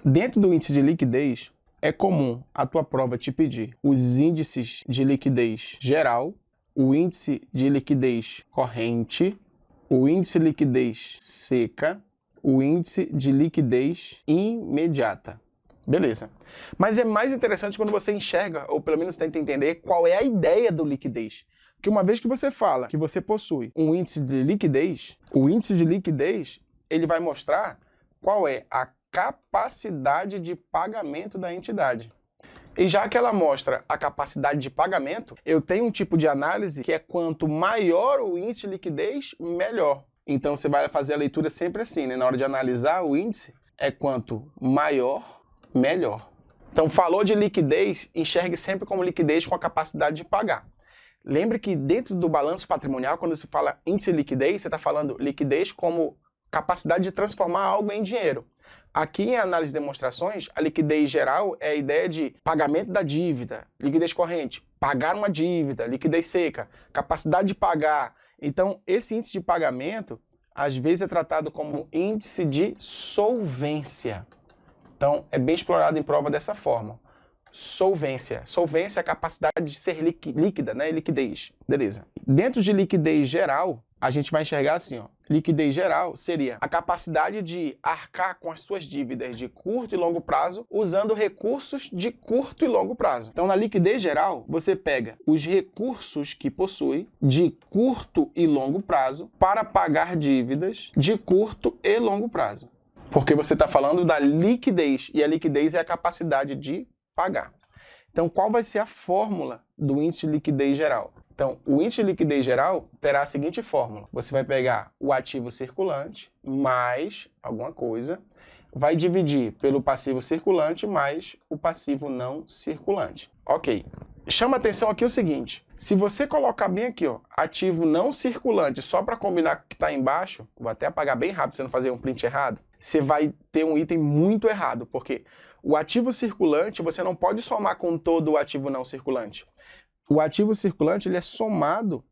Dentro do índice de liquidez, é comum a tua prova te pedir os índices de liquidez geral, o índice de liquidez corrente, o índice de liquidez seca, o índice de liquidez imediata. Beleza. Mas é mais interessante quando você enxerga, ou pelo menos tenta entender, qual é a ideia do liquidez. Porque uma vez que você fala que você possui um índice de liquidez, o índice de liquidez ele vai mostrar qual é a capacidade de pagamento da entidade. E já que ela mostra a capacidade de pagamento, eu tenho um tipo de análise que é quanto maior o índice de liquidez, melhor. Então você vai fazer a leitura sempre assim, né? Na hora de analisar o índice, é quanto maior, melhor. Então falou de liquidez, enxergue sempre como liquidez com a capacidade de pagar. Lembre que dentro do balanço patrimonial, quando se fala índice de liquidez, você está falando liquidez como capacidade de transformar algo em dinheiro. Aqui em análise de demonstrações, a liquidez geral é a ideia de pagamento da dívida, liquidez corrente, pagar uma dívida, liquidez seca, capacidade de pagar. Então, esse índice de pagamento, às vezes é tratado como índice de solvência. Então, é bem explorado em prova dessa forma. Solvência. Solvência é a capacidade de ser líquida, né? Liquidez. Beleza. Dentro de liquidez geral, a gente vai enxergar assim, ó. Liquidez geral seria a capacidade de arcar com as suas dívidas de curto e longo prazo usando recursos de curto e longo prazo. Então, na liquidez geral, você pega os recursos que possui de curto e longo prazo para pagar dívidas de curto e longo prazo. Porque você está falando da liquidez, e a liquidez é a capacidade de pagar. Então, qual vai ser a fórmula do índice de liquidez geral? Então, o índice de liquidez geral terá a seguinte fórmula. Você vai pegar o ativo circulante mais alguma coisa, vai dividir pelo passivo circulante mais o passivo não circulante. Ok. Chama atenção aqui o seguinte. Se você colocar bem aqui, ó, ativo não circulante, só para combinar com o que está embaixo, vou até apagar bem rápido para você não fazer um print errado, você vai ter um item muito errado, porque o ativo circulante você não pode somar com todo o ativo não circulante. O ativo circulante ele é somado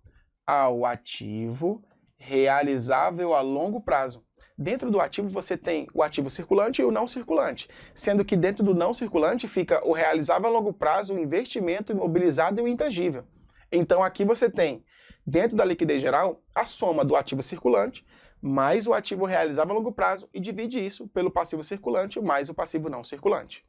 ao ativo realizável a longo prazo. Dentro do ativo você tem o ativo circulante e o não circulante, sendo que dentro do não circulante fica o realizável a longo prazo, o investimento imobilizado e o intangível. Então aqui você tem, dentro da liquidez geral, a soma do ativo circulante mais o ativo realizável a longo prazo e divide isso pelo passivo circulante mais o passivo não circulante.